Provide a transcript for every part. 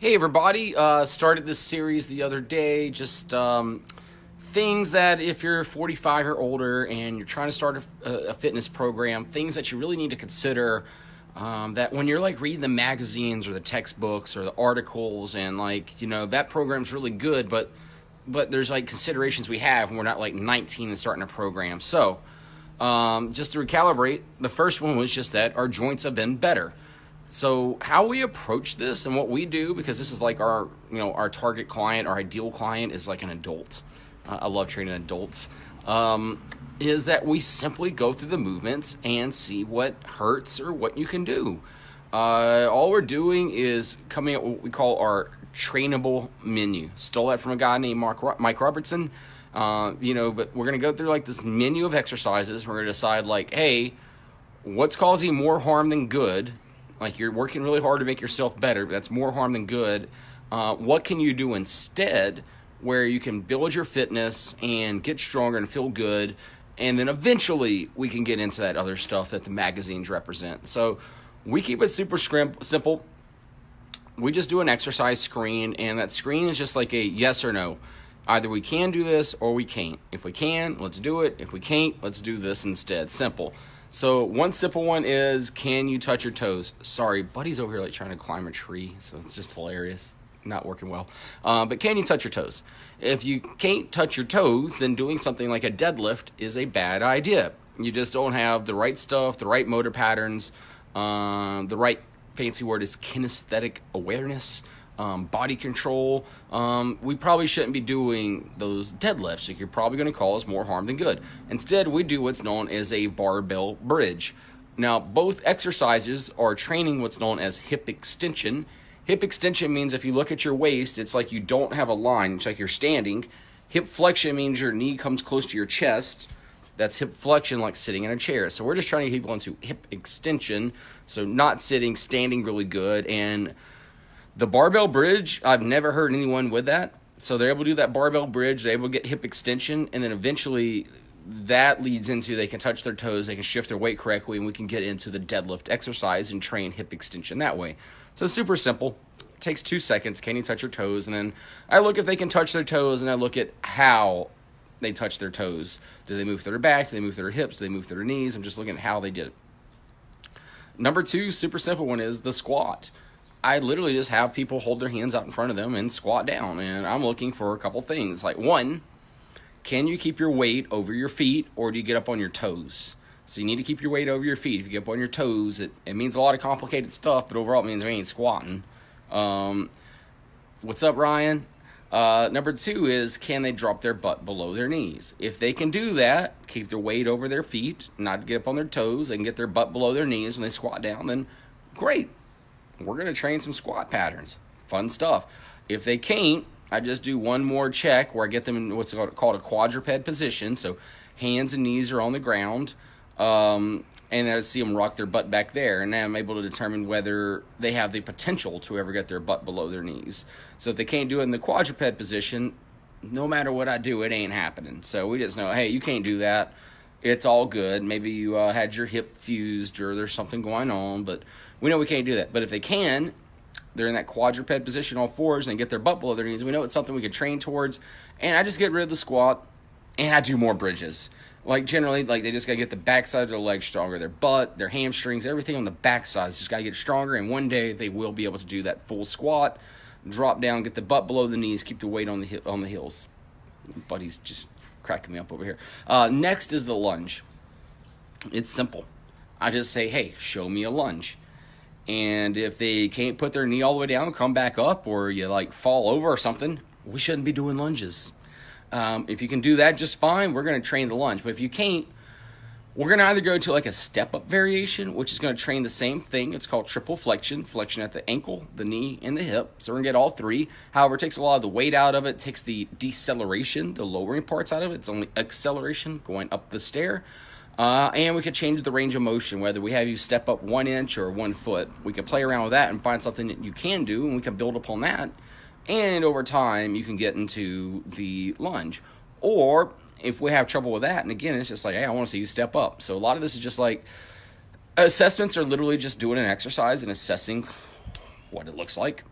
Hey everybody, started this series the other day, just things that if you're 45 or older and you're trying to start a fitness program, things that you really need to consider, that when you're like reading the magazines or the textbooks or the articles and that program's really good, but there's like considerations we have when we're not like 19 and starting a program. So just to recalibrate, the first one was just that our joints have been better. So how we approach this and what we do, because this is like our target client, our ideal client is like an adult. I love training adults. Is that we simply go through the movements and see what hurts or what you can do. All we're doing is coming up with what we call our trainable menu. Stole that from a guy named Mike Robertson. But we're gonna go through like this menu of exercises. We're gonna decide like, hey, what's causing more harm than good? Like you're working really hard to make yourself better, but that's more harm than good. What can you do instead where you can build your fitness and get stronger and feel good? And then eventually we can get into that other stuff that the magazines represent. So we keep it super simple. We just do an exercise screen, and that screen is just like a yes or no. Either we can do this or we can't. If we can, let's do it. If we can't, let's do this instead. Simple. So one simple one is, can you touch your toes? Sorry, buddy's over here like trying to climb a tree, so it's just hilarious. Not working well. But can you touch your toes? If you can't touch your toes, then doing something like a deadlift is a bad idea. You just don't have the right stuff, the right motor patterns, the right, fancy word is kinesthetic awareness, body control. We probably shouldn't be doing those deadlifts. You're probably going to cause more harm than good. Instead, we do what's known as a barbell bridge. Now, both exercises are training what's known as hip extension. Hip extension means if you look at your waist, it's like you don't have a line. It's like you're standing. Hip flexion means your knee comes close to your chest. That's hip flexion, like sitting in a chair. So we're just trying to get people into hip extension. So not sitting, standing really good. And the barbell bridge, I've never heard anyone with that. So they're able to do that barbell bridge, they're able to get hip extension, and then eventually that leads into they can touch their toes, they can shift their weight correctly, and we can get into the deadlift exercise and train hip extension that way. So super simple. It takes 2 seconds. Can you touch your toes? And then I look if they can touch their toes, and I look at how they touch their toes. Do they move through their back? Do they move through their hips? Do they move through their knees? I'm just looking at how they did it. Number 2, super simple one, is the squat. I literally just have people hold their hands out in front of them and squat down. And I'm looking for a couple things. Like, one, can you keep your weight over your feet, or do you get up on your toes? So you need to keep your weight over your feet. If you get up on your toes, it means a lot of complicated stuff, but overall it means we ain't squatting. What's up, Ryan? Number 2 is, can they drop their butt below their knees? If they can do that, keep their weight over their feet, not get up on their toes, they can get their butt below their knees when they squat down, then great. We're going to train some squat patterns. Fun stuff. If they can't, I just do one more check where I get them in what's called a quadruped position. So hands and knees are on the ground. And I see them rock their butt back there. And now I'm able to determine whether they have the potential to ever get their butt below their knees. So if they can't do it in the quadruped position, no matter what I do, it ain't happening. So we just know, hey, you can't do that. It's all good. Maybe you had your hip fused or there's something going on, but we know we can't do that. But if they can, they're in that quadruped position, all fours, and they get their butt below their knees. We know it's something we can train towards. And I just get rid of the squat, and I do more bridges. Like generally, like they just got to get the backside of their legs stronger. Their butt, their hamstrings, everything on the backside just got to get stronger. And one day they will be able to do that full squat, drop down, get the butt below the knees, keep the weight on the heels. Buddy's just cracking me up over here. Next is the lunge. It's simple. I just say, hey, show me a lunge. And if they can't put their knee all the way down, come back up, or you like fall over or something, we shouldn't be doing lunges. If you can do that just fine, we're going to train the lunge. But if you can't, we're going to either go to like a step-up variation, which is going to train the same thing. It's called triple flexion. Flexion at the ankle, the knee, and the hip. So we're going to get all three. However, it takes a lot of the weight out of it. It takes the deceleration, the lowering parts out of it. It's only acceleration going up the stair. And we could change the range of motion, whether we have you step up 1 inch or 1 foot. We can play around with that and find something that you can do, and we can build upon that. And over time, you can get into the lunge. Or if we have trouble with that, and again, it's just like, hey, I want to see you step up. So a lot of this is just like, assessments are literally just doing an exercise and assessing what it looks like.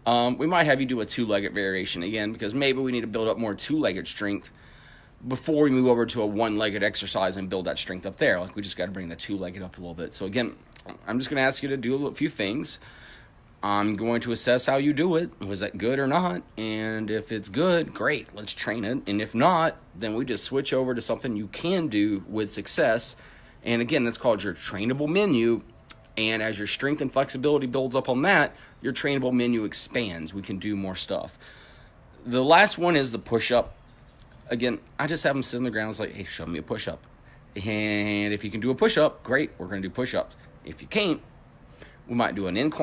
We might have you do a two-legged variation again, because maybe we need to build up more two-legged strength before we move over to a one-legged exercise and build that strength up there. Like, we just got to bring the two-legged up a little bit. So again, I'm just going to ask you to do a few things. I'm going to assess how you do it. Was that good or not? And if it's good, great, let's train it. And if not, then we just switch over to something you can do with success. And again, that's called your trainable menu. And as your strength and flexibility builds up on that, your trainable menu expands. We can do more stuff. The last one is the push-up. Again, I just have them sit on the ground. It's like, hey, show me a push-up. And if you can do a push-up, great, we're going to do push-ups. If you can't, we might do an incline